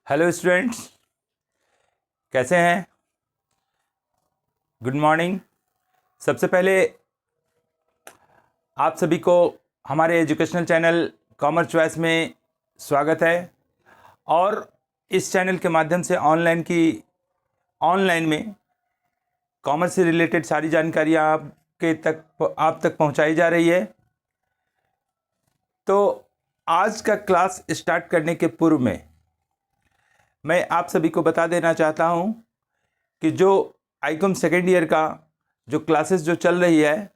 Hello students, कैसे हैं? Good morning. सबसे पहले आप सभी को हमारे एजुकेशनल चैनल कॉमर्स चॉइस में स्वागत है। और इस चैनल के माध्यम से ऑनलाइन में कॉमर्स से रिलेटेड सारी जानकारियाँ आप तक पहुंचाई जा रही है। तो आज का क्लास स्टार्ट करने के पूर्व में मैं आप सभी को बता देना चाहता हूं कि जो आईकॉम सेकेंड ईयर का जो क्लासेस जो चल रही है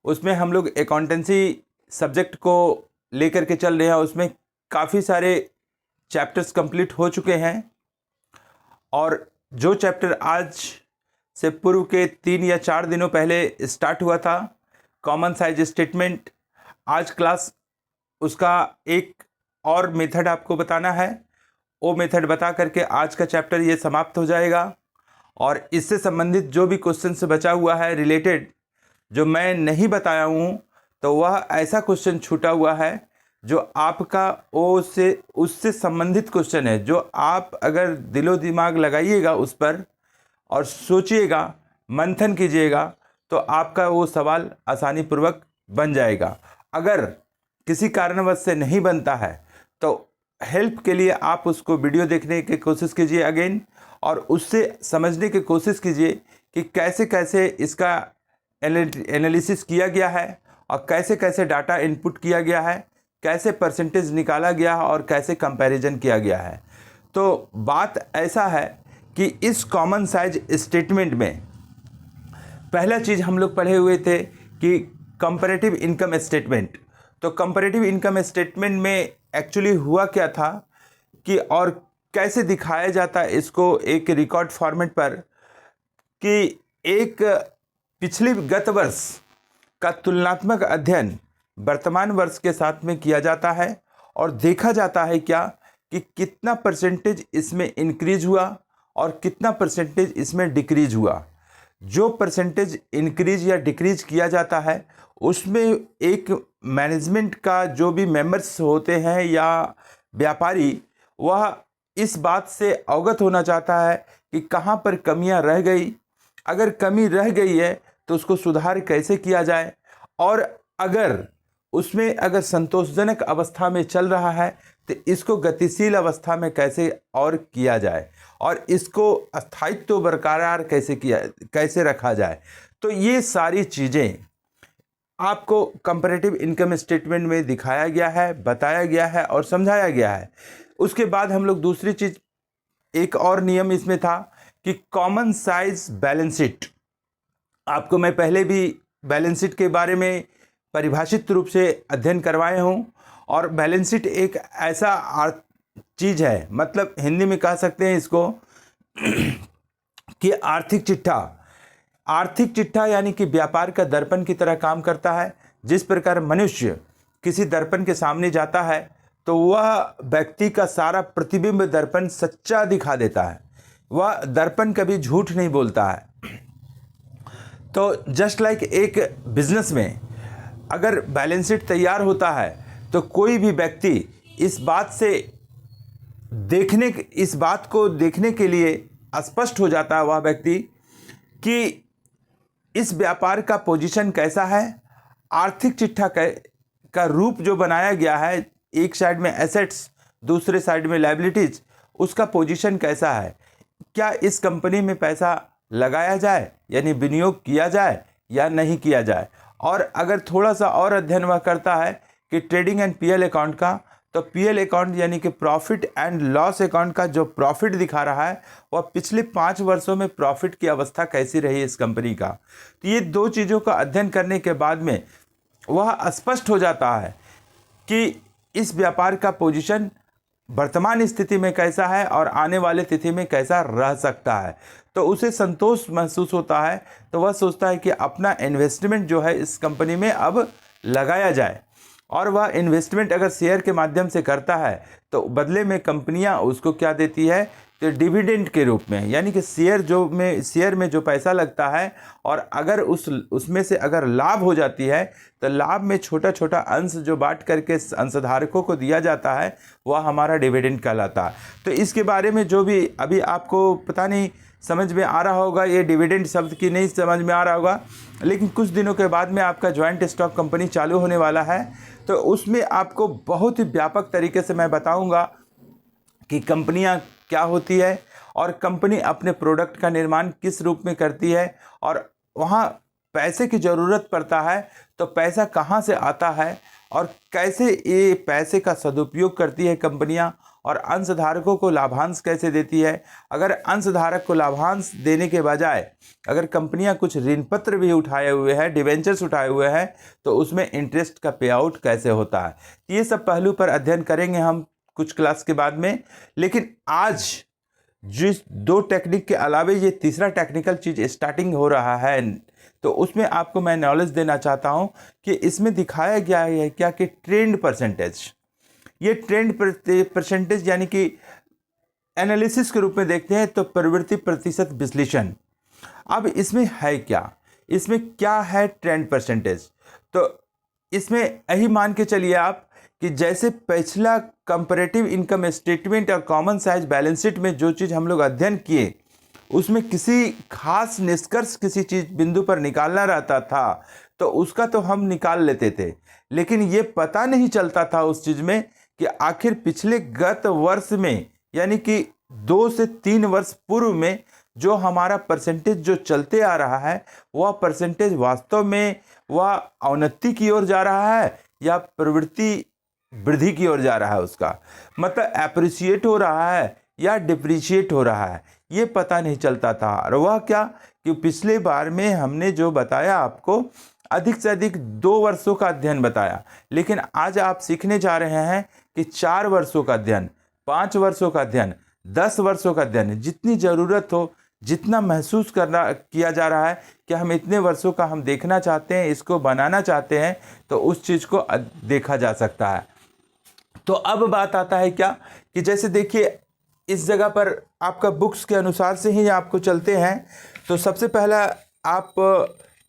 उसमें हम लोग अकाउंटेंसी सब्जेक्ट को लेकर के चल रहे हैं। उसमें काफ़ी सारे चैप्टर्स कंप्लीट हो चुके हैं और जो चैप्टर आज से पूर्व के 3 या 4 दिनों पहले स्टार्ट हुआ था, कॉमन साइज स्टेटमेंट, आज क्लास उसका एक और मेथड आपको बताना है। वो मेथड बता करके आज का चैप्टर ये समाप्त हो जाएगा। और इससे संबंधित जो भी क्वेश्चन से बचा हुआ है रिलेटेड जो मैं नहीं बताया हूँ, तो वह ऐसा क्वेश्चन छूटा हुआ है जो आपका उससे संबंधित क्वेश्चन है, जो आप अगर दिलो दिमाग लगाइएगा उस पर और सोचिएगा, मंथन कीजिएगा, तो आपका वो सवाल आसानी पूर्वक बन जाएगा। अगर किसी कारणवश से नहीं बनता है तो हेल्प के लिए आप उसको वीडियो देखने की कोशिश कीजिए अगेन, और उससे समझने की कोशिश कीजिए कि कैसे कैसे इसका एनालिसिस किया गया है और कैसे कैसे डाटा इनपुट किया गया है, कैसे परसेंटेज निकाला गया है और कैसे कंपैरिजन किया गया है। तो बात ऐसा है कि इस कॉमन साइज स्टेटमेंट में पहला चीज़ हम लोग पढ़े हुए थे कि कंपैरेटिव इनकम स्टेटमेंट। तो कंपैरेटिव इनकम स्टेटमेंट में एक्चुअली हुआ क्या था कि और कैसे दिखाया जाता है इसको एक रिकॉर्ड फॉर्मेट पर, कि एक पिछले गत वर्ष का तुलनात्मक अध्ययन वर्तमान वर्ष के साथ में किया जाता है और देखा जाता है क्या कि कितना परसेंटेज इसमें इंक्रीज हुआ और कितना परसेंटेज इसमें डिक्रीज हुआ। जो परसेंटेज इंक्रीज या डिक्रीज किया जाता है उसमें एक मैनेजमेंट का जो भी मेंबर्स होते हैं या व्यापारी, वह इस बात से अवगत होना चाहता है कि कहाँ पर कमियां रह गई, अगर कमी रह गई है तो उसको सुधार कैसे किया जाए, और अगर संतोषजनक अवस्था में चल रहा है तो इसको गतिशील अवस्था में कैसे और किया जाए और इसको स्थायित्व बरकरार कैसे रखा जाए। तो ये सारी चीज़ें आपको कंपैरेटिव इनकम स्टेटमेंट में दिखाया गया है, बताया गया है और समझाया गया है। उसके बाद हम लोग दूसरी चीज़, एक और नियम इसमें था कि कॉमन साइज बैलेंस शीट। आपको मैं पहले भी बैलेंस शीट के बारे में परिभाषित रूप से अध्ययन करवाए हूँ। और बैलेंस शीट एक ऐसा चीज़ है, मतलब हिंदी में कह सकते हैं इसको कि आर्थिक चिट्ठा यानी कि व्यापार का दर्पण की तरह काम करता है। जिस प्रकार मनुष्य किसी दर्पण के सामने जाता है तो वह व्यक्ति का सारा प्रतिबिंब दर्पण सच्चा दिखा देता है, वह दर्पण कभी झूठ नहीं बोलता है। तो जस्ट लाइक एक बिजनेस में अगर बैलेंस शीट तैयार होता है तो कोई भी व्यक्ति इस बात को देखने के लिए स्पष्ट हो जाता है, वह व्यक्ति, कि इस व्यापार का पोजीशन कैसा है, आर्थिक चिट्ठा का रूप जो बनाया गया है, एक साइड में एसेट्स दूसरे साइड में लायबिलिटीज, उसका पोजीशन कैसा है, क्या इस कंपनी में पैसा लगाया जाए यानी विनियोग किया जाए या नहीं किया जाए। और अगर थोड़ा सा और अध्ययन वह करता है कि ट्रेडिंग एंड पीएल अकाउंट का, तो पीएल अकाउंट यानी कि प्रॉफिट एंड लॉस अकाउंट का जो प्रॉफिट दिखा रहा है वह पिछले 5 वर्षों में प्रॉफिट की अवस्था कैसी रही इस कंपनी का। तो ये 2 चीज़ों का अध्ययन करने के बाद में वह स्पष्ट हो जाता है कि इस व्यापार का पोजीशन वर्तमान स्थिति में कैसा है और आने वाले तिथि में कैसा रह सकता है। तो उसे संतोष महसूस होता है, तो वह सोचता है कि अपना इन्वेस्टमेंट जो है इस कंपनी में अब लगाया जाए। और वह इन्वेस्टमेंट अगर शेयर के माध्यम से करता है तो बदले में कंपनियां उसको क्या देती है, तो डिविडेंड के रूप में, यानी कि शेयर में जो पैसा लगता है और अगर उसमें से अगर लाभ हो जाती है तो लाभ में छोटा छोटा अंश जो बांट करके अंशधारकों को दिया जाता है वह हमारा डिविडेंड कहलाता है। तो इसके बारे में जो भी अभी आपको पता नहीं समझ में आ रहा होगा, ये डिविडेंड शब्द की नहीं समझ में आ रहा होगा, लेकिन कुछ दिनों के बाद में आपका जॉइंट स्टॉक कंपनी चालू होने वाला है, तो उसमें आपको बहुत ही व्यापक तरीके से मैं बताऊंगा कि कंपनियां क्या होती है और कंपनी अपने प्रोडक्ट का निर्माण किस रूप में करती है, और वहाँ पैसे की ज़रूरत पड़ता है तो पैसा कहाँ से आता है और कैसे ये पैसे का सदुपयोग करती है कंपनियां, और अंशधारकों को लाभांश कैसे देती है। अगर अंशधारक को लाभांश देने के बजाय अगर कंपनियां कुछ ऋण पत्र भी उठाए हुए हैं, डिवेंचर्स उठाए हुए हैं, तो उसमें इंटरेस्ट का पे आउट कैसे होता है, ये सब पहलू पर अध्ययन करेंगे हम कुछ क्लास के बाद में। लेकिन आज जिस दो टेक्निक के अलावे ये तीसरा टेक्निकल चीज़ स्टार्टिंग हो रहा है, तो उसमें आपको मैं नॉलेज देना चाहता हूं कि इसमें दिखाया गया है क्या कि ट्रेंड परसेंटेज, ये ट्रेंड परसेंटेज यानी कि एनालिसिस के रूप में देखते हैं तो प्रवृत्ति प्रतिशत विश्लेषण। अब इसमें है क्या, इसमें क्या है ट्रेंड परसेंटेज, तो इसमें यही मान के चलिए आप कि जैसे पिछला कंपैरेटिव इनकम स्टेटमेंट और कॉमन साइज बैलेंस शीट में जो चीज़ हम लोग अध्ययन किए उसमें किसी खास निष्कर्ष किसी चीज़ बिंदु पर निकालना रहता था तो उसका तो हम निकाल लेते थे, लेकिन ये पता नहीं चलता था उस चीज़ में कि आखिर पिछले गत वर्ष में यानी कि 2 से 3 वर्ष पूर्व में जो हमारा परसेंटेज जो चलते आ रहा है वह परसेंटेज वास्तव में वह अवनति की ओर जा रहा है या प्रवृत्ति वृद्धि की ओर जा रहा है, उसका मतलब एप्रिशिएट हो रहा है या डिप्रिशिएट हो रहा है, ये पता नहीं चलता था। और वह क्या कि पिछले बार में हमने जो बताया आपको अधिक से अधिक 2 वर्षों का अध्ययन बताया, लेकिन आज आप सीखने जा रहे हैं कि 4 वर्षों का अध्ययन, 5 वर्षों का अध्ययन, 10 वर्षों का अध्ययन, जितनी ज़रूरत हो, जितना महसूस किया जा रहा है कि हम इतने वर्षों का हम देखना चाहते हैं, इसको बनाना चाहते हैं, तो उस चीज़ को देखा जा सकता है। तो अब बात आता है क्या कि जैसे देखिए इस जगह पर आपका बुक्स के अनुसार से ही आपको चलते हैं, तो सबसे पहला आप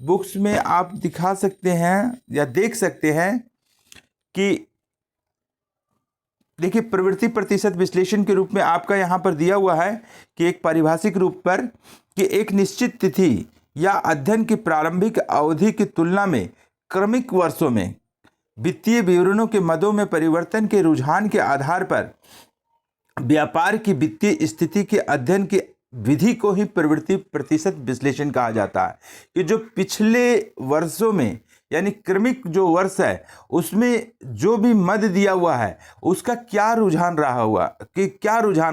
बुक्स में आप दिखा सकते हैं या देख सकते हैं कि देखिए प्रवृत्ति प्रतिशत विश्लेषण के रूप में आपका यहाँ पर दिया हुआ है कि एक पारिभाषिक रूप पर कि एक निश्चित तिथि या अध्ययन की प्रारंभिक अवधि की तुलना में क्रमिक वर्षों में वित्तीय विवरणों के मदों में परिवर्तन के रुझान के आधार पर व्यापार की वित्तीय स्थिति के अध्ययन की विधि को ही प्रवृत्ति प्रतिशत विश्लेषण कहा जाता है। कि जो पिछले वर्षों में यानी क्रमिक जो वर्ष है उसमें जो भी मद दिया हुआ है उसका क्या रुझान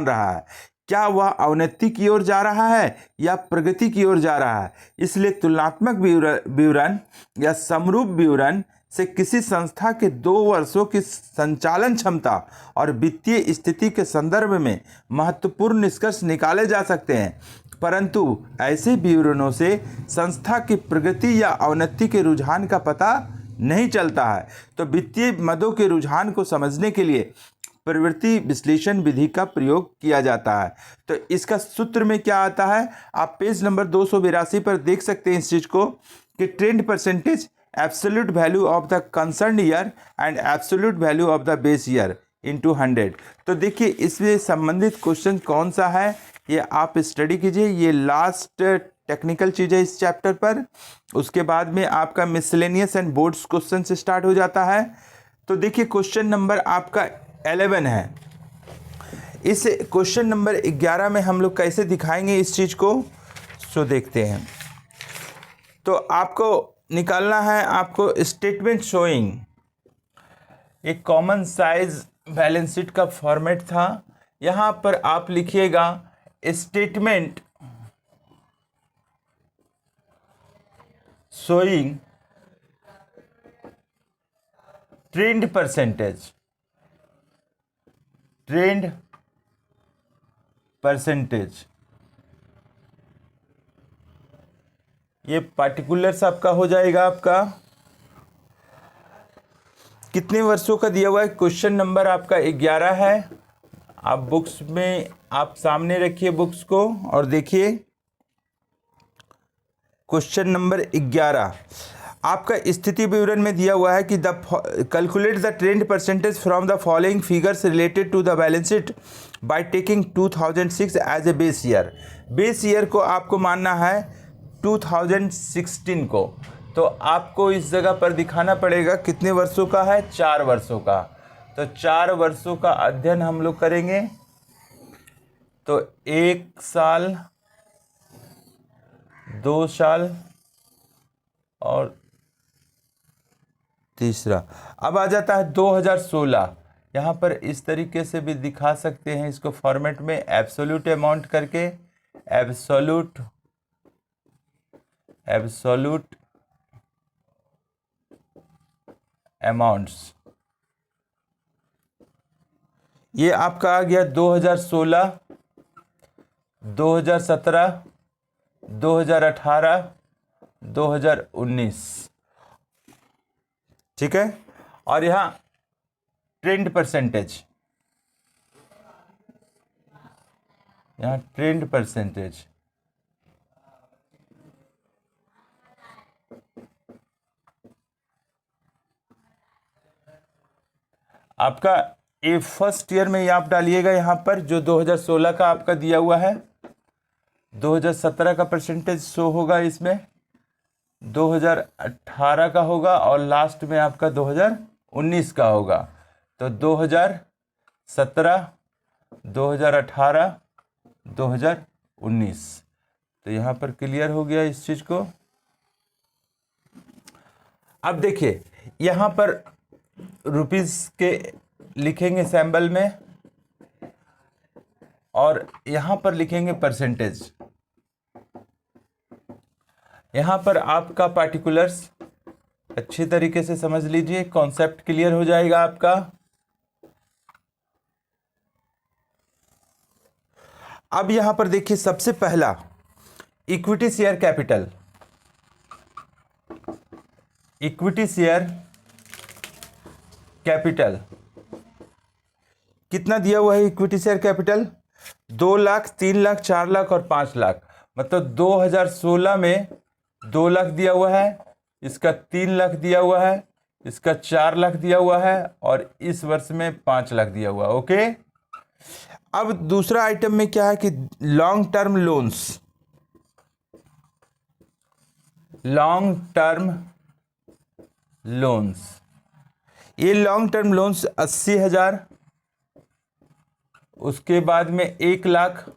रहा है, क्या वह अवनति की ओर जा रहा है या प्रगति की ओर जा रहा है। इसलिए तुलनात्मक विवरण या समरूप विवरण से किसी संस्था के 2 वर्षों की संचालन क्षमता और वित्तीय स्थिति के संदर्भ में महत्वपूर्ण निष्कर्ष निकाले जा सकते हैं, परंतु ऐसे विवरणों से संस्था की प्रगति या अवनति के रुझान का पता नहीं चलता है। तो वित्तीय मदों के रुझान को समझने के लिए प्रवृत्ति विश्लेषण विधि का प्रयोग किया जाता है। तो इसका सूत्र में क्या आता है, आप पेज नंबर 282 पर देख सकते हैं इस चीज़ को कि trend percentage absolute value of the concern year and absolute value of the base year into 100। तो देखिए इससे संबंधित क्वेश्चन कौन सा है ये आप स्टडी कीजिए, ये लास्ट टेक्निकल चीज़ है इस चैप्टर पर। उसके बाद में आपका मिसलेनियस एंड बोर्ड्स क्वेश्चन से स्टार्ट हो जाता है। तो देखिए क्वेश्चन नंबर आपका 11 है। इस क्वेश्चन नंबर 11 में हम लोग कैसे दिखाएंगे इस चीज़ को, सो देखते हैं। तो आपको निकालना है आपको स्टेटमेंट शोइंग, एक कॉमन साइज बैलेंस शीट का फॉर्मेट था। यहाँ पर आप लिखिएगा statement showing trend percentage, trend percentage, ये पार्टिकुलर्स आपका हो जाएगा आपका कितने वर्षों का दिया हुआ है? क्वेश्चन नंबर आपका 11 है। आप बुक्स में आप सामने रखिए बुक्स को और देखिए क्वेश्चन नंबर 11 आपका स्थिति विवरण में दिया हुआ है कि the calculate the trend percentage from the following figures related to the balance sheet by taking 2006 as a base year. Base year को आपको मानना है 2016 को, तो आपको इस जगह पर दिखाना पड़ेगा कितने वर्षों का है, 4 वर्षों का। तो 4 वर्षों का अध्ययन हम लोग करेंगे। तो 1 साल, 2 साल और तीसरा। अब आ जाता है 2016। यहाँ पर इस तरीके से भी दिखा सकते हैं इसको फॉर्मेट में, एब्सोल्यूट अमाउंट करके, एब्सोल्यूट अमाउंट्स। ये आपका आ गया 2016, 2017, 2018, 2019। ठीक है। और यहाँ ट्रेंड परसेंटेज, यहाँ ट्रेंड परसेंटेज आपका ये फर्स्ट ईयर में ये आप डालिएगा यहाँ पर जो 2016 का आपका दिया हुआ है। 2017 का परसेंटेज शो होगा इसमें, 2018 का होगा और लास्ट में आपका 2019 का होगा। तो 2017, 2018, 2019। तो यहाँ पर क्लियर हो गया इस चीज को। अब देखिए यहाँ पर रुपीस के लिखेंगे सैम्बल में और यहाँ पर लिखेंगे परसेंटेज। यहाँ पर आपका पार्टिकुलर्स अच्छी तरीके से समझ लीजिए, कॉन्सेप्ट क्लियर हो जाएगा आपका। अब यहाँ पर देखिए सबसे पहला equity share capital. Equity share capital कितना दिया हुआ है? Equity share capital 2 lakh, 3 lakh, 4 lakh और 5 लाख। मतलब 2016 में 2 लाख दिया हुआ है, इसका 3 लाख दिया हुआ है, इसका 4 लाख दिया हुआ है और इस वर्ष में 5 लाख दिया हुआ है। ओके। अब दूसरा आइटम में क्या है कि long term loans. Long term loans, ये लॉन्ग टर्म लोन्स 80,000, उसके बाद में 1 लाख,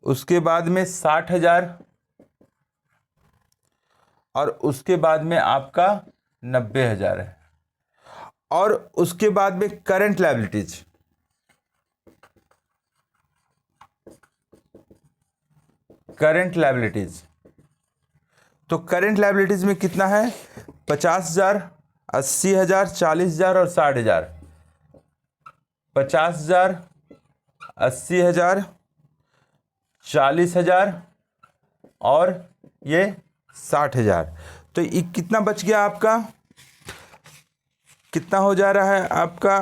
उसके बाद में 60,000 और उसके बाद में आपका 90,000 है। और उसके बाद में करंट लायबिलिटीज, करंट लायबिलिटीज। तो करंट लायबिलिटीज में कितना है? 50,000, 80,000, 40,000 और 60,000। 50,000, 80,000, 40,000 और ये 60,000। तो ये कितना बच गया आपका? कितना हो जा रहा है आपका?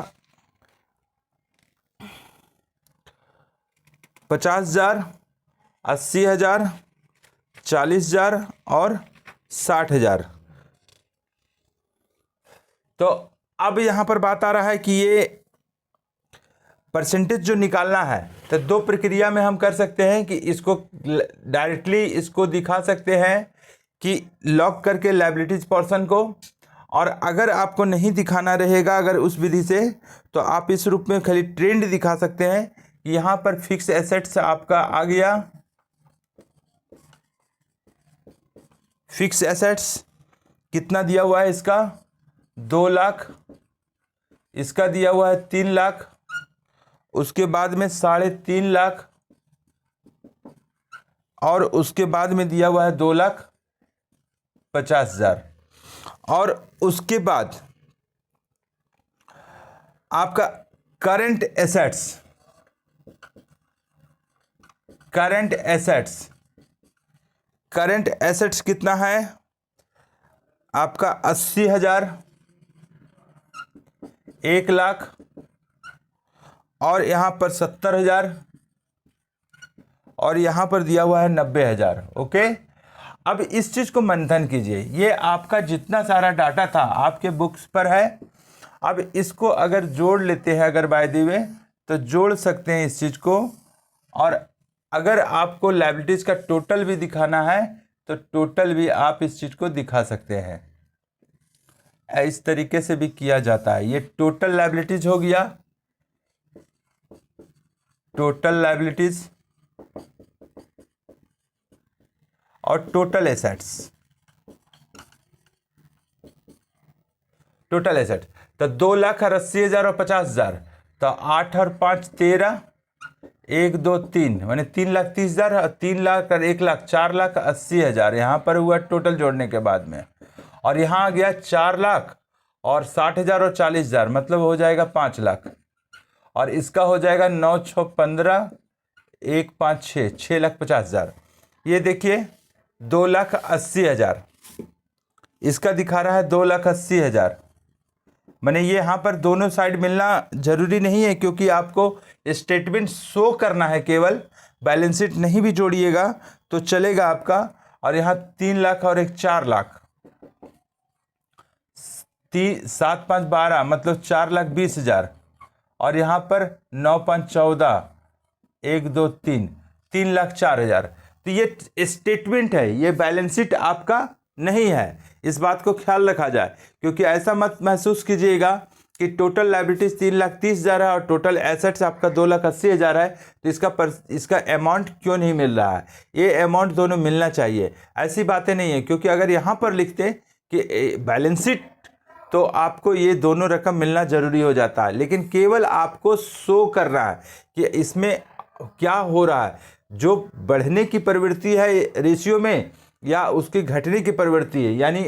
50,000, 80,000, 40,000 और 60,000। तो अब यहां पर बात आ रहा है कि ये परसेंटेज जो निकालना है, तो 2 प्रक्रिया में हम कर सकते हैं कि इसको डायरेक्टली इसको दिखा सकते हैं कि लॉक करके लायबिलिटीज पोर्शन को, और अगर आपको नहीं दिखाना रहेगा अगर उस विधि से, तो आप इस रूप में खाली ट्रेंड दिखा सकते हैं। यहाँ पर फिक्स एसेट्स आपका आ गया, फिक्स एसेट्स कितना दिया हुआ है इसका? 2 लाख, इसका दिया हुआ है 3 लाख, उसके बाद में 3.5 लाख और उसके बाद में दिया हुआ है 2,50,000। और उसके बाद आपका current assets, current assets, current assets कितना है आपका? 80,000, 1,00,000 और यहाँ पर 70,000 और यहाँ पर दिया हुआ है 90,000। ओके, अब इस चीज़ को मंथन कीजिए। ये आपका जितना सारा डाटा था आपके बुक्स पर है। अब इसको अगर जोड़ लेते हैं, अगर बाय द वे, तो जोड़ सकते हैं इस चीज़ को। और अगर आपको लायबिलिटीज़ का टोटल भी दिखाना है तो टोटल भी आप इस चीज़ को दिखा सकते हैं। इस तरीके से भी किया जाता है। ये टोटल लायबिलिटीज हो गया, टोटल लायबिलिटीज और टोटल एसेट्स। टोटल एसेट तो 2,80,000 और 50,000, तो 8 और 5 13, 1 2 3 माने 3,30,000 और 3,00,000 और 1,00,000 4,80,000 यहाँ पर हुआ टोटल जोड़ने के बाद में। और यहाँ आ गया 4,00,000 और 60,000 और 40,000, मतलब हो जाएगा 5,00,000। और इसका हो जाएगा 9 6 15, 1 5 6, 6,50,000। ये देखिए 2,80,000, इसका दिखा रहा है 2,80,000। मैंने ये यहाँ पर दोनों साइड मिलना जरूरी नहीं है, क्योंकि आपको स्टेटमेंट शो करना है, केवल बैलेंस शीट नहीं भी जोड़िएगा तो चलेगा आपका। और यहाँ 3,00,000 और एक 4,00,000, 7 5 12 मतलब 4,20,000। और यहाँ पर 9 5 14, 1 2 3, 3,04,000। तो ये स्टेटमेंट है, ये बैलेंस शीट आपका नहीं है। इस बात को ख्याल रखा जाए, क्योंकि ऐसा मत महसूस कीजिएगा कि टोटल लायबिलिटीज 3,30,000 है और टोटल एसेट्स आपका 2,80,000 है, तो इसका अमाउंट क्यों नहीं मिल रहा है। ये अमाउंट दोनों मिलना चाहिए, ऐसी बातें नहीं है। क्योंकि अगर यहाँ पर लिखते कि बैलेंस शीट, तो आपको ये दोनों रकम मिलना जरूरी हो जाता है। लेकिन केवल आपको शो करना है कि इसमें क्या हो रहा है, जो बढ़ने की प्रवृत्ति है रेशियो में या उसकी घटने की प्रवृत्ति है, यानी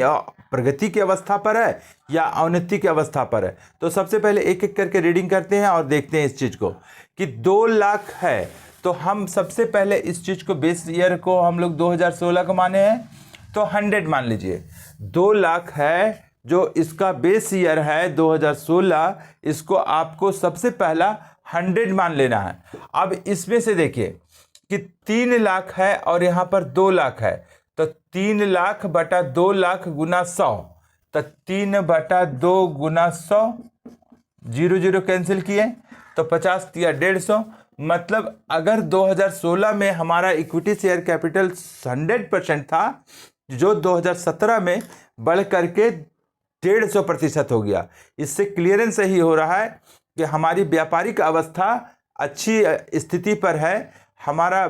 प्रगति की अवस्था पर है या अवनति की अवस्था पर है। तो सबसे पहले एक एक करके रीडिंग करते हैं और देखते हैं इस चीज़ को कि 2,00,000 है। तो हम सबसे पहले इस चीज़ को बेस ईयर को हम लोग 2016 को माने हैं, तो 100 मान लीजिए। 2,00,000 है जो इसका बेस ईयर है 2016, इसको आपको सबसे पहला 100 मान लेना है। अब इसमें से देखिए कि 3,00,000 है और यहाँ पर 2,00,000 है, तो 3,00,000 बटा 2,00,000 गुना 100, तो 3/2 गुना 100, 0 0 कैंसिल किए तो 50 या 150। मतलब अगर 2016 में हमारा इक्विटी शेयर कैपिटल 100% था, जो 2017 में बढ़ करके 150% हो गया। इससे क्लियरेंस यही हो रहा है कि हमारी व्यापारिक अवस्था अच्छी स्थिति पर है, हमारा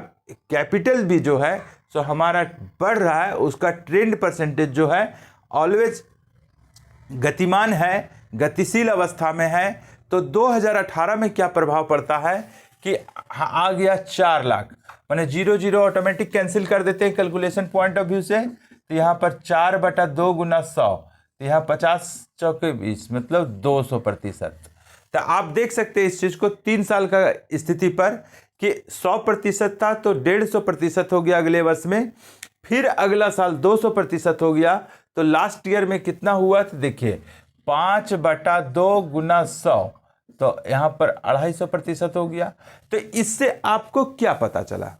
कैपिटल भी जो है सो हमारा बढ़ रहा है, उसका ट्रेंड परसेंटेज जो है ऑलवेज गतिमान है, गतिशील अवस्था में है। तो 2018 में क्या प्रभाव पड़ता है कि आ गया 4,00,000, माने 0 0 ऑटोमेटिक कैंसिल कर देते हैं कैलकुलेशन पॉइंट ऑफ व्यू से। तो यहाँ पर 4/2 गुना 100, तो यहाँ 50 चौके 20 मतलब 200%। तो आप देख सकते हैं इस चीज़ को 3 साल का स्थिति पर कि 100% था तो 150% हो गया अगले वर्ष में, फिर अगला साल 200% हो गया। तो लास्ट ईयर में कितना हुआ, तो देखिए 5/2 गुना 100, तो यहाँ पर 250% हो गया। तो इससे आपको क्या पता चला,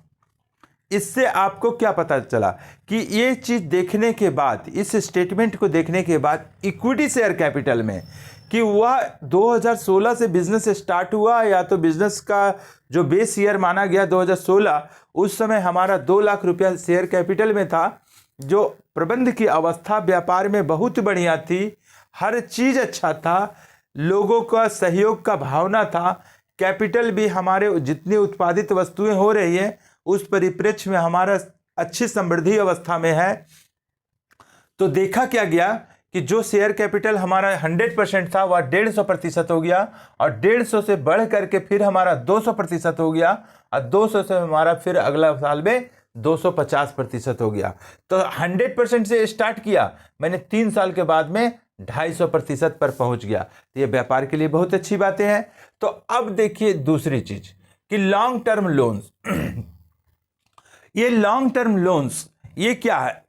इससे आपको क्या पता चला कि ये चीज़ देखने के बाद, इस स्टेटमेंट को देखने के बाद इक्विटी शेयर कैपिटल में कि वह 2016 से बिजनेस स्टार्ट हुआ, या तो बिजनेस का जो बेस ईयर माना गया 2016, उस समय हमारा 2,00,000 रुपया शेयर कैपिटल में था, जो प्रबंध की अवस्था व्यापार में बहुत बढ़िया थी, हर चीज़ अच्छा था, लोगों का सहयोग का भावना था, कैपिटल भी हमारे जितनी उत्पादित वस्तुएं हो रही है उस परिप्रेक्ष्य में हमारा अच्छी समृद्धि अवस्था में है। तो देखा क्या गया कि जो शेयर कैपिटल हमारा 100% था वह 150% हो गया, और 150 से बढ़ करके फिर हमारा 200% हो गया, और 200 से हमारा फिर अगला साल में 250% हो गया। तो 100% से स्टार्ट किया मैंने, 3 साल के बाद में 250% पर पहुंच गया। तो ये व्यापार के लिए बहुत अच्छी बातें हैं। तो अब देखिए दूसरी चीज कि लॉन्ग टर्म लोन्स। ये लॉन्ग टर्म लोन्स ये क्या है?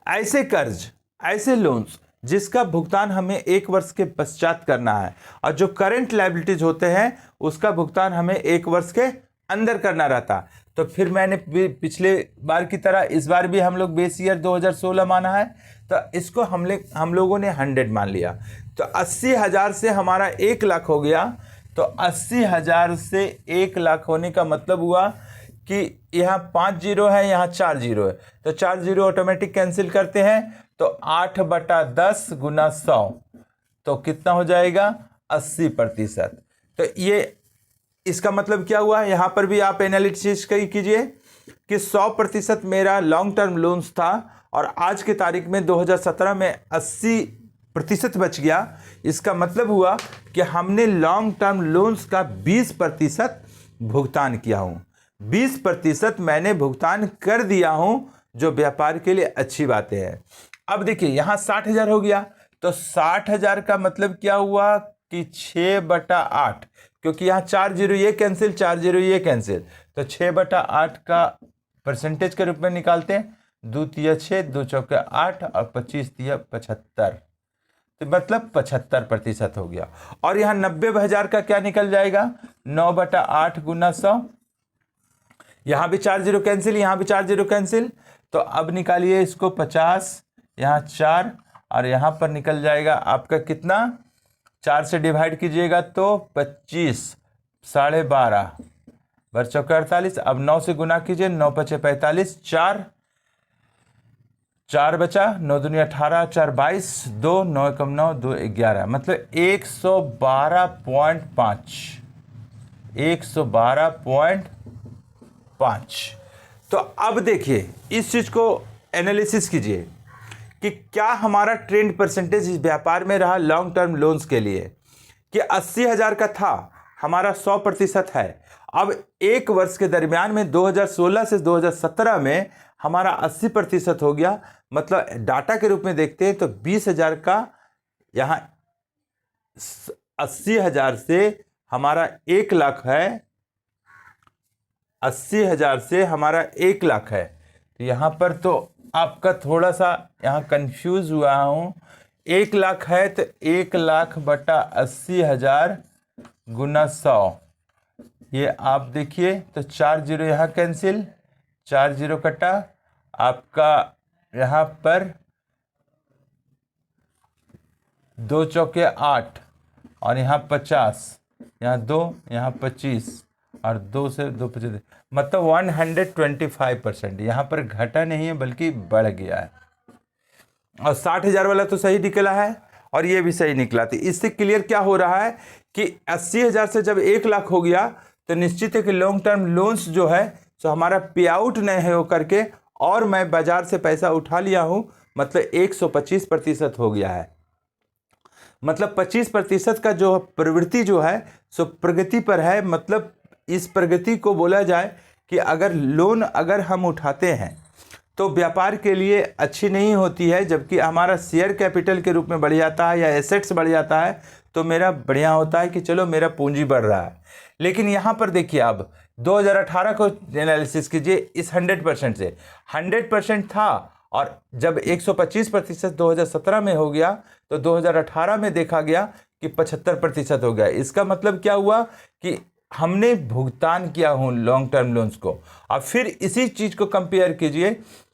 ऐसे कर्ज, ऐसे लोन्स जिसका भुगतान हमें 1 वर्ष के पश्चात करना है, और जो करंट लायबिलिटीज होते हैं उसका भुगतान हमें 1 वर्ष के अंदर करना रहता। तो फिर मैंने पिछले बार की तरह इस बार भी हम लोग बेस ईयर 2016 माना है, तो इसको हम लोगों ने 100 मान लिया। तो 80,000 से हमारा 1 लाख हो गया। तो 80,000 से 1 लाख होने का मतलब हुआ कि यहाँ 5 जीरो है, यहाँ 4 जीरो है, तो 4 जीरो ऑटोमेटिक कैंसिल करते हैं। तो 8/10 गुना 100, तो कितना हो जाएगा 80%। तो ये इसका मतलब क्या हुआ, यहाँ पर भी आप एनालिसिस कीजिए कि 100% मेरा लॉन्ग टर्म लोन्स था और आज की तारीख में 2017 में 80% बच गया। इसका मतलब हुआ कि हमने लॉन्ग टर्म लोन्स का 20% भुगतान किया हूँ। 20% मैंने भुगतान कर दिया हूँ, जो व्यापार के लिए अच्छी बातें हैं। अब देखिए यहाँ 60,000 हो गया, तो 60,000 का मतलब क्या हुआ कि 6/8, क्योंकि यहाँ 4 जीरो ये कैंसिल, 4 जीरो ये कैंसिल, तो 6/8 का परसेंटेज के रूप में निकालते हैं। 2 तिया 6, 2 चौके 8 और 25 तिया 75, तो मतलब 75% हो गया। और यहाँ 90,000 का क्या निकल जाएगा, 9/8 गुना 100। यहाँ भी 4 जीरो कैंसिल, यहाँ भी 4 जीरो कैंसिल, तो अब निकालिए इसको 50, यहाँ 4 और यहाँ पर निकल जाएगा आपका कितना, 4 से डिवाइड कीजिएगा तो 25, 12.5 बर चौके 48। अब 9 से गुना कीजिए, 9 पचे 45, 4 बचा, 9 दूनी 18, 4 22, 2 9 एकम 9, 2 11, मतलब 112.5, 112.5। तो अब देखिए इस चीज को एनालिसिस कीजिए कि क्या हमारा ट्रेंड परसेंटेज इस व्यापार में रहा लॉन्ग टर्म लोन्स के लिए कि 80,000 का था, हमारा 100% है। अब 1 वर्ष के दरमियान में 2016 से 2017 में हमारा 80% हो गया। मतलब डाटा के रूप में देखते हैं तो 20,000 का यहाँ 80,000 से हमारा 1 लाख है, 80,000 से हमारा 1 लाख है। तो यहाँ पर तो आपका थोड़ा सा यहाँ कंफ्यूज हुआ हूँ। 1 लाख है तो 1 लाख बटा 80,000 गुना 100, ये आप देखिए तो 4 जीरो यहाँ कैंसिल, 4 जीरो कटा, आपका यहाँ पर 2 चौके 8 और यहाँ 50, यहाँ 2, यहाँ 25 और 2 से 2 25, मतलब 125%। यहाँ पर घटा नहीं है बल्कि बढ़ गया है। और 60,000 वाला तो सही निकला है और ये भी सही निकला। तो इससे क्लियर क्या हो रहा है कि 80,000 से जब 1 लाख हो गया तो निश्चित है कि लॉन्ग टर्म लोन्स जो है तो हमारा पे आउट नहीं है हो करके, और मैं बाजार से पैसा उठा लिया हूँ, मतलब 125% हो गया है। मतलब 25% का जो प्रवृत्ति जो है सो प्रगति पर है। मतलब इस प्रगति को बोला जाए कि अगर लोन अगर हम उठाते हैं तो व्यापार के लिए अच्छी नहीं होती है, जबकि हमारा शेयर कैपिटल के रूप में बढ़ जाता है या एसेट्स बढ़ जाता है तो मेरा बढ़िया होता है कि चलो मेरा पूंजी बढ़ रहा है। लेकिन यहाँ पर देखिए अब 2018 को एनालिसिस कीजिए, इस 100% से 100% था और जब 125% 2017 में हो गया तो 2018 में देखा गया कि 75% हो गया। इसका मतलब क्या हुआ कि हमने भुगतान किया हूँ लॉन्ग टर्म लोन्स को। अब फिर इसी चीज़ को कंपेयर कीजिए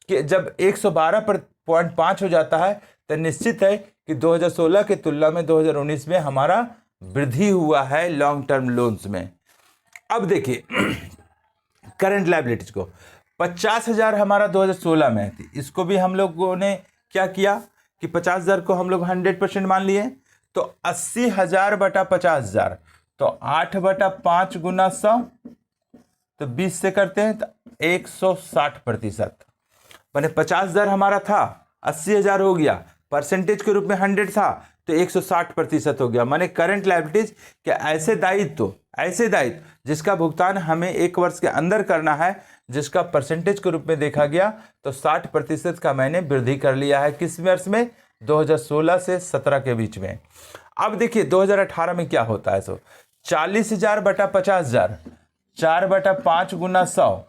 कि जब 112.5 हो जाता है तो निश्चित है कि 2016 की तुलना में 2019 में हमारा वृद्धि हुआ है लॉन्ग टर्म लोन्स में। अब देखिए करंट लायबिलिटीज को 50,000 हमारा 2016 में थी, इसको भी हम लोगों ने क्या किया कि 50,000 को हम लोग 100% मान लिए, तो 80,000 बटा 50,000 तो 8/5 गुना 100, तो 20 से करते हैं तो 160%। मैंने 50,000 हमारा था, 80,000 हो गया, परसेंटेज के रूप में 100 था तो 160% हो गया। माने करंट लायबिलिटीज के ऐसे दायित्व जिसका भुगतान हमें 1 वर्ष के अंदर करना है, जिसका परसेंटेज के रूप में देखा गया तो 60% का मैंने वृद्धि कर लिया है। किस वर्ष में, 2016 से 17 के बीच में। अब देखिए 2018 में क्या होता है, सो 40,000 बटा 50,000, 4/5 गुना 100,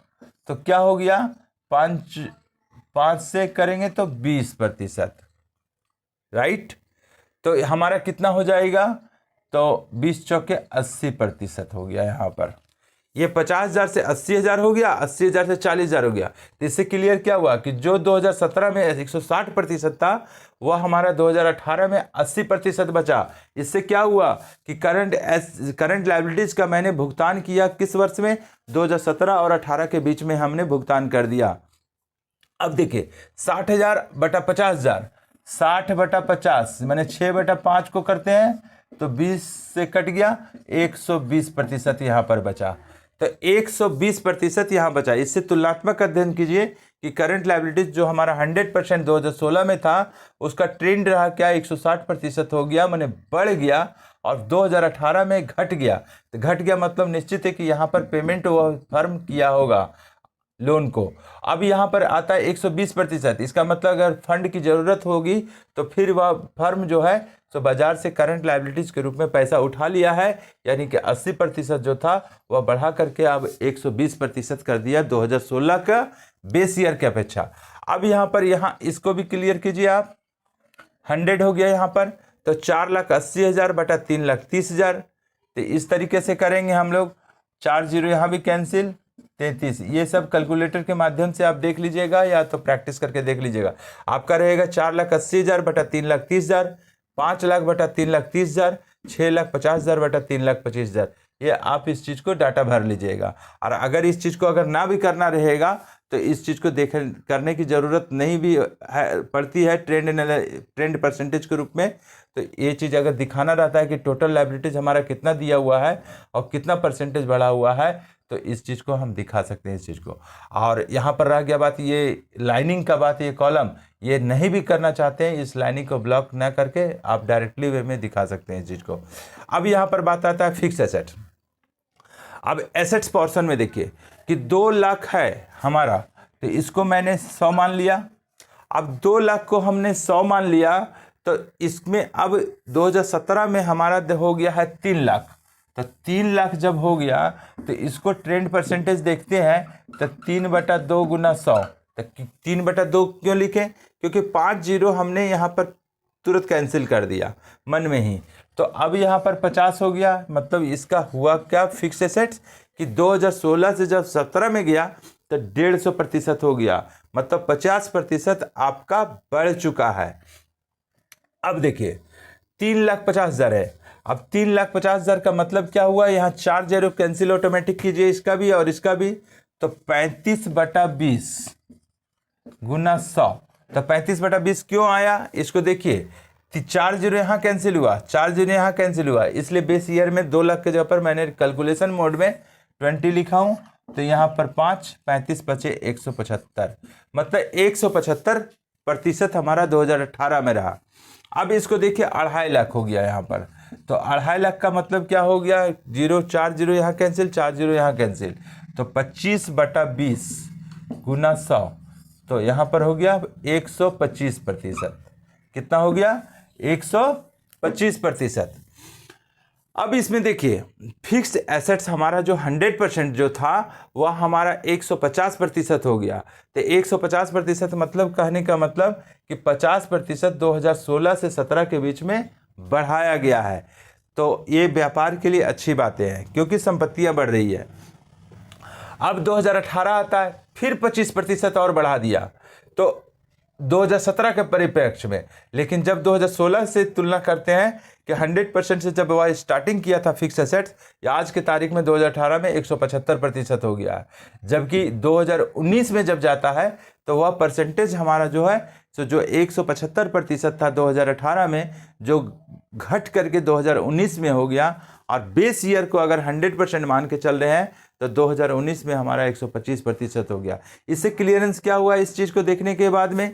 तो क्या हो गया 5 से करेंगे तो 20%। राइट। तो हमारा कितना हो जाएगा, तो 20 चौके 80% हो गया यहाँ पर। ये 50,000 से 80,000 हो गया, 80,000 से 40,000 हो गया। तो इससे क्लियर क्या हुआ कि जो 2017 में 160% था वह हमारा 2018 में 80% बचा। इससे क्या हुआ कि करंट लायबिलिटीज का मैंने भुगतान किया किस वर्ष में, 2017 और 18 के बीच में हमने भुगतान कर दिया। अब देखिए 60,000 बटा 50,000, 60 बटा 50 मैंने 6/5 को करते हैं तो 20 से कट गया, 120% यहाँ पर बचा। तो 120% यहाँ बचा। इससे तुलनात्मक अध्ययन कीजिए कि करंट लायबिलिटीज जो हमारा 100% 2016 में था उसका ट्रेंड रहा क्या, 160% हो गया, माने बढ़ गया, और 2018 में घट गया। तो घट गया मतलब निश्चित है कि यहाँ पर पेमेंट वह फर्म किया होगा लोन को। अब यहाँ पर आता है 120%। इसका मतलब अगर फंड की ज़रूरत होगी तो फिर वह फर्म जो है तो बाजार से करंट लायबिलिटीज के रूप में पैसा उठा लिया है, यानी कि 80% जो था वह बढ़ा करके अब 120% कर दिया 2016 का बेस ईयर की अपेक्षा। अब यहाँ पर इसको भी क्लियर कीजिए आप, 100 हो गया यहाँ पर, तो 4,80,000 बटा 3,30,000। तो इस तरीके से करेंगे हम लोग, 4 जीरो यहाँ भी कैंसिल, 33। ये सब कैलकुलेटर के माध्यम से आप देख लीजिएगा या तो प्रैक्टिस करके देख लीजिएगा। आपका रहेगा 4,80,000 बटा 3,30,000, 5 लाख बटा 3,30,000, 6,50,000 बटा 3,25,000। ये आप इस चीज़ को डाटा भर लीजिएगा। और अगर इस चीज़ को अगर ना भी करना रहेगा तो इस चीज़ को करने की ज़रूरत नहीं भी पड़ती है ट्रेंड परसेंटेज के रूप में। तो ये चीज़ अगर दिखाना रहता है कि टोटल लायबिलिटीज हमारा कितना दिया हुआ है और कितना परसेंटेज बढ़ा हुआ है, तो इस चीज़ को हम दिखा सकते हैं इस चीज़ को। और यहाँ पर रह गया बात ये लाइनिंग का बात, ये कॉलम ये नहीं भी करना चाहते हैं, इस लाइनिंग को ब्लॉक ना करके आप डायरेक्टली वे में दिखा सकते हैं इस चीज़ को। अब यहाँ पर बात आता है फिक्स एसेट। अब एसेट्स पोर्शन में देखिए कि 2 लाख है हमारा, तो इसको मैंने 100 मान लिया। अब 2 लाख को हमने 100 मान लिया तो इसमें अब 2017 में हमारा हो गया है 3 लाख। तो 3 लाख जब हो गया तो इसको ट्रेंड परसेंटेज देखते हैं, तो 3/2 गुना 100। तो 3/2 क्यों लिखे, क्योंकि 5 जीरो हमने यहाँ पर तुरंत कैंसिल कर दिया मन में ही। तो अब यहाँ पर 50 हो गया, मतलब इसका हुआ क्या फिक्स एसेट्स कि 2016 से जब 17 में गया तो 150% हो गया, मतलब 50% आपका बढ़ चुका है। अब देखिए 3,50,000 है। अब 3,50,000 का मतलब क्या हुआ, यहाँ 4 जीरो कैंसिल ऑटोमेटिक कीजिए, इसका भी और इसका भी। तो 35/20 गुना 100। तो 35/20 क्यों आया, इसको देखिए, 4 जीरो यहाँ कैंसिल हुआ, 4 जीरो यहाँ कैंसिल हुआ, इसलिए बेस ईयर में 2 लाख के जगह पर मैंने कैलकुलेशन मोड में 20 लिखा हूँ। तो यहाँ पर 5, 35 बचे 175, मतलब 175% हमारा 2018 में रहा। अब इसको देखिए 2.5 लाख हो गया यहाँ पर। तो 2.5 लाख का मतलब क्या हो गया, 4 जीरो यहाँ कैंसिल, 4 जीरो यहाँ कैंसिल, तो 25/20 गुना 100। तो यहाँ पर हो गया 125%। कितना हो गया, 125%। अब इसमें देखिए फिक्स्ड एसेट्स हमारा जो 100% जो था वह हमारा 150% हो गया। तो 150% मतलब कहने का मतलब कि 50% 2016 से 17 के बीच में बढ़ाया गया है। तो ये व्यापार के लिए अच्छी बातें हैं क्योंकि संपत्तियां बढ़ रही है। अब 2018 आता है, फिर 25% और बढ़ा दिया, तो 2017 के परिप्रेक्ष्य में। लेकिन जब 2016 से तुलना करते हैं कि 100% से जब वह स्टार्टिंग किया था फिक्स एसेट्स, या आज के तारीख में 2018 में 175% हो गया है। जबकि 2019 में जब जाता है तो वह परसेंटेज हमारा जो है तो जो 175% था 2018 में, जो घट करके 2019 में हो गया। और बेस ईयर को अगर 100% मान के चल रहे हैं तो 2019 में हमारा 125% हो गया। इससे क्लियरेंस क्या हुआ इस चीज़ को देखने के बाद में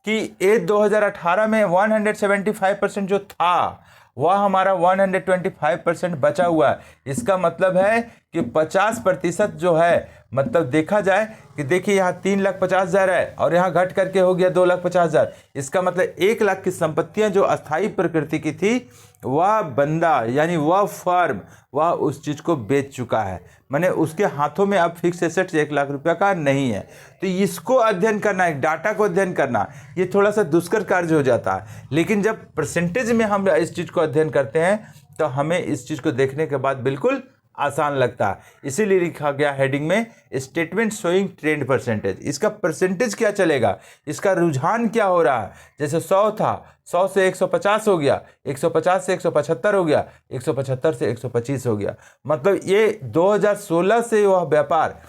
कि ये 2018 में 175% जो था वह हमारा 125% बचा हुआ है। इसका मतलब है कि 50% जो है, मतलब देखा जाए कि देखिए यहाँ 3,50,000 है और यहाँ घट करके हो गया 2,50,000। इसका मतलब 1 लाख की संपत्तियां जो अस्थायी प्रकृति की थी वह बंदा यानी वह फर्म वह उस चीज़ को बेच चुका है, माने उसके हाथों में अब फिक्स एसेट्स 1 लाख रुपया का नहीं है। तो इसको अध्ययन करना है, डाटा को अध्ययन करना, ये थोड़ा सा दुष्कर कार्य हो जाता है। लेकिन जब परसेंटेज में हम इस चीज़ को अध्ययन करते हैं तो हमें इस चीज़ को देखने के बाद बिल्कुल आसान लगता है। इसीलिए लिखा गया हेडिंग में स्टेटमेंट शोइंग ट्रेंड परसेंटेज। इसका परसेंटेज क्या चलेगा, इसका रुझान क्या हो रहा है। जैसे 100 था, 100 से 150 हो गया, 150 से 175 हो गया, 175 से 125 हो गया। मतलब ये 2016 से वह व्यापार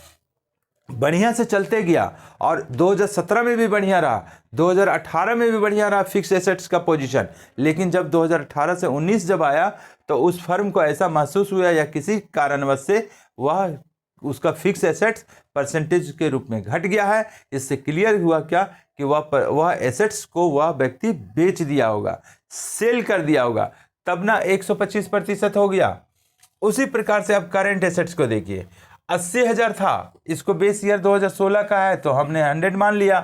बढ़िया से चलते गया और 2017 में भी बढ़िया रहा, 2018 में भी बढ़िया रहा फिक्स एसेट्स का पोजीशन। लेकिन जब 2018 से 19 जब आया तो उस फर्म को ऐसा महसूस हुआ या किसी कारणवश से वह उसका फिक्स एसेट्स परसेंटेज के रूप में घट गया है। इससे क्लियर हुआ क्या कि वह एसेट्स को वह व्यक्ति बेच दिया होगा, सेल कर दिया होगा, तब ना 125% हो गया। उसी प्रकार से अब करेंट एसेट्स को देखिए, 80,000 था, इसको बेस ईयर 2016 का है तो हमने 100 मान लिया,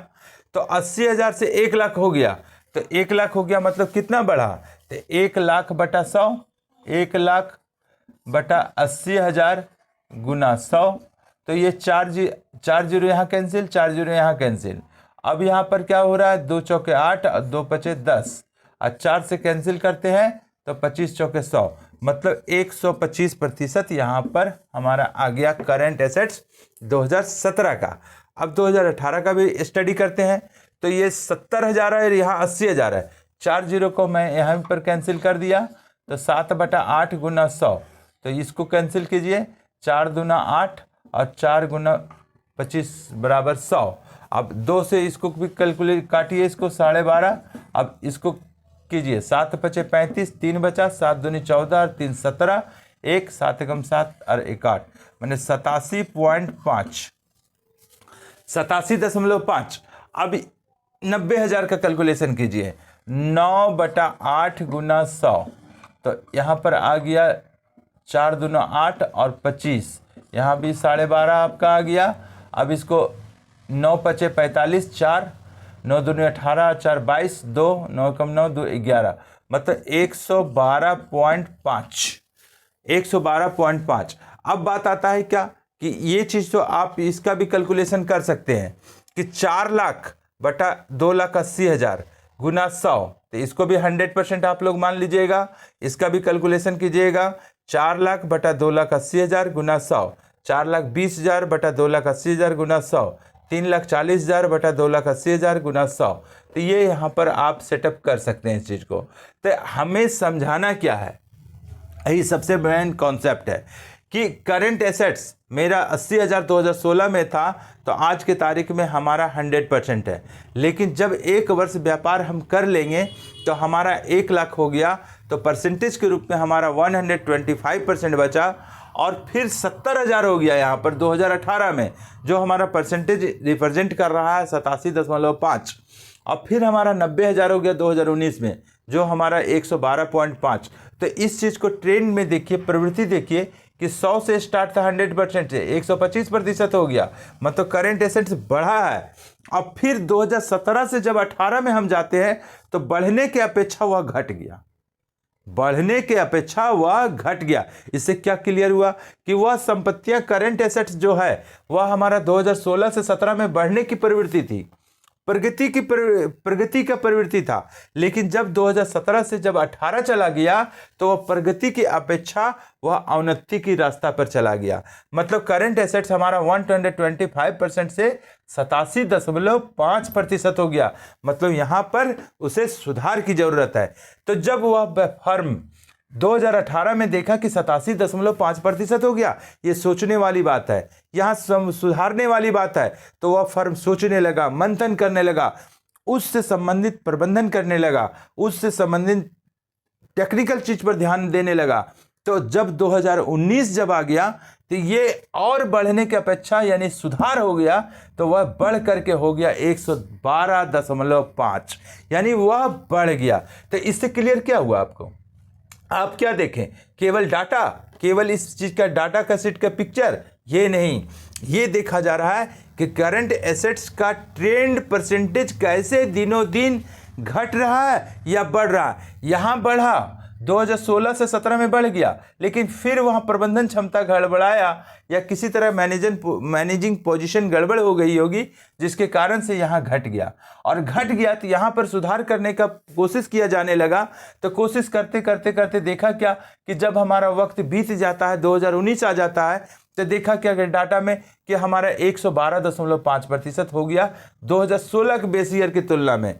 तो 80,000 से 1 लाख हो गया, तो 1 लाख हो गया मतलब कितना बढ़ा, तो 1 लाख बटा 100, 1 लाख बटा 80,000 गुना 100, तो ये 4 जीरो यहाँ कैंसिल, 4 जीरो यहाँ कैंसिल। अब यहाँ पर क्या हो रहा है, 2 चौके 8 और 2 पचे 10 और 4 से कैंसिल करते हैं तो 25 चौके 100, मतलब 125% यहाँ पर हमारा आ गया करंट एसेट्स 2017 का। अब 2018 का भी स्टडी करते हैं तो ये 70,000 है, यहाँ 80,000 है, 4 जीरो को मैं यहाँ पर कैंसिल कर दिया, तो 7 बटा 8 गुना 100, तो इसको कैंसिल कीजिए, 4 दूना 8 और 4 गुना 25 बराबर 100। अब 2 से इसको भी कैलकुलेट काटिए, इसको 12.5, अब इसको कीजिए, 7 पचे 35, 3 बचा, 7 दूनी 14 और 3 17, 1 7 एकम 7 और 1 8, मैंने 87.5, 87.5। अब 90,000 का कैलकुलेशन कीजिए, 9 बटा 8 गुना 100, तो यहाँ पर आ गया 4 दूना 8 और 25, यहाँ भी 12.5 आपका आ गया। अब इसको 9 पचे 45, 4 9 दूनी 18, 4 22, 2 9 कम 9 2 11, मतलब 112.5, 112.5। अब बात आता है क्या कि ये चीज़ तो आप इसका भी कैलकुलेशन कर सकते हैं कि 4 लाख बटा 2,80,000 गुना 100, तो इसको भी 100% आप लोग मान लीजिएगा, इसका भी कैलकुलेशन कीजिएगा। 4 लाख बटा 2,80,000 गुना 100, 4,20,000 बटा 2,80,000 गुना 100, 3,40,000 बटा 2,80,000 गुना 100। तो ये यहाँ पर आप सेटअप कर सकते हैं इस चीज़ को। तो हमें समझाना क्या है, यही सबसे मेन कॉन्सेप्ट है कि करंट एसेट्स मेरा 80,000 2016 में था, तो आज के तारीख में हमारा 100% है। लेकिन जब 1 वर्ष व्यापार हम कर लेंगे तो हमारा 1 लाख हो गया, तो परसेंटेज के रूप में हमारा 125% बचा, और फिर 70,000 हो गया यहाँ पर 2018 में, जो हमारा परसेंटेज रिप्रेजेंट कर रहा है 87.5, और फिर हमारा 90,000 हो गया 2019 में, जो हमारा 112.5। तो इस चीज़ को ट्रेंड में देखिए, प्रवृत्ति देखिए कि 100 से स्टार्ट था 100% से 125% हो गया, मतलब करंट एसेट्स बढ़ा है। अब फिर 2017 से जब 18 में हम जाते हैं तो बढ़ने की अपेक्षा वह घट गया, बढ़ने के अपेक्षा वह घट गया। इससे क्या क्लियर हुआ कि वह संपत्तियां करंट एसेट्स जो है वह हमारा 2016 से 17 में बढ़ने की प्रवृत्ति थी, प्रगति का प्रवृत्ति था। लेकिन जब 2017 से जब 18 चला गया तो वह प्रगति की अपेक्षा वह अवनति की रास्ता पर चला गया। मतलब करंट एसेट्स हमारा 125% से 87.5% हो गया। मतलब यहाँ पर उसे सुधार की जरूरत है। तो जब वह फर्म 2018 में देखा कि 87.5% हो गया, ये सोचने वाली बात है, यहाँ सुधारने वाली बात है। तो वह फर्म सोचने लगा, मंथन करने लगा, उससे संबंधित प्रबंधन करने लगा, उससे संबंधित टेक्निकल चीज पर ध्यान देने लगा। तो जब 2019 जब आ गया तो ये और बढ़ने की अपेक्षा यानी सुधार हो गया, तो वह बढ़ करके हो गया 112.5, यानी वह बढ़ गया। तो इससे क्लियर क्या हुआ आपको? आप क्या देखें, केवल डाटा, केवल इस चीज का डाटा का सेट का पिक्चर, ये नहीं, ये देखा जा रहा है कि करंट एसेट्स का ट्रेंड परसेंटेज कैसे दिनों दिन घट रहा है या बढ़ रहा है। यहाँ बढ़ा 2016 से 17 में बढ़ गया, लेकिन फिर वहाँ प्रबंधन क्षमता गड़बड़ाया या किसी तरह मैनेजिंग पोजीशन गड़बड़ हो गई होगी, जिसके कारण से यहाँ घट गया। और घट गया तो यहाँ पर सुधार करने का कोशिश किया जाने लगा। तो कोशिश करते करते करते देखा क्या कि जब हमारा वक्त बीत जाता है, 2019 आ जाता है, तो देखा क्या कि डाटा में कि हमारा 112.5% हो गया 2016 के बेस ईयर की तुलना में।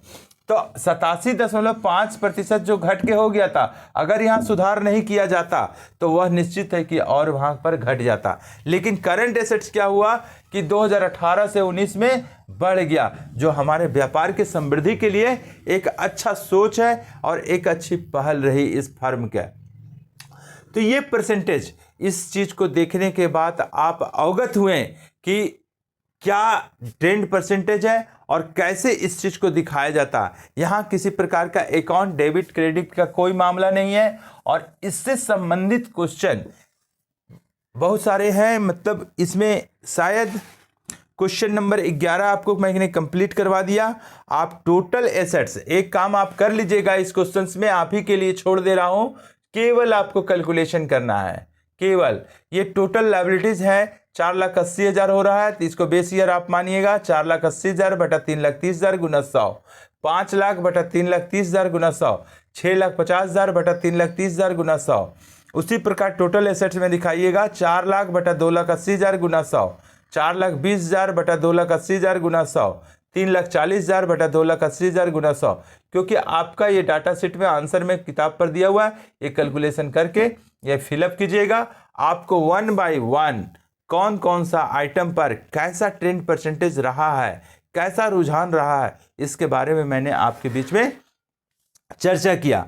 तो 87.5% जो घट के हो गया था, अगर यहाँ सुधार नहीं किया जाता तो वह निश्चित है कि और वहाँ पर घट जाता। लेकिन करंट एसेट्स क्या हुआ कि 2018 से 19 में बढ़ गया, जो हमारे व्यापार के समृद्धि के लिए एक अच्छा सोच है और एक अच्छी पहल रही इस फर्म के। तो ये परसेंटेज, इस चीज़ को देखने के बाद आप अवगत हुए कि क्या ट्रेंड परसेंटेज है और कैसे इस चीज़ को दिखाया जाता है। यहाँ किसी प्रकार का अकाउंट डेबिट क्रेडिट का कोई मामला नहीं है और इससे संबंधित क्वेश्चन बहुत सारे हैं। मतलब इसमें शायद क्वेश्चन नंबर 11 आपको मैंने कंप्लीट करवा दिया। आप टोटल एसेट्स, एक काम आप कर लीजिएगा, इस क्वेश्चंस में आप ही के लिए छोड़ दे रहा हूँ, केवल आपको कैलकुलेशन करना है। केवल ये टोटल लायबिलिटीज है 4,80,000 हो रहा है, तो इसको बेस ईयर आप मानिएगा 4,80,000 बटा 3,30,000 गुना 100, 5 लाख बटा 3,30,000 गुना 100, 6,50,000 बटा 3,30,000 गुना 100। उसी प्रकार टोटल एसेट्स में दिखाइएगा 4 लाख बटा 2,80,000 गुना 100, 4,20,000 बटा 2,80,000 गुना 100, 3,40,000 बटा 2,80,000 गुना 100। क्योंकि आपका ये डाटा शीट में आंसर में किताब पर दिया हुआ है, ये कैलकुलेशन करके ये फिलअप कीजिएगा। आपको 1 बाय 1 कौन कौन सा आइटम पर कैसा ट्रेंड परसेंटेज रहा है, कैसा रुझान रहा है, इसके बारे में मैंने आपके बीच में चर्चा किया।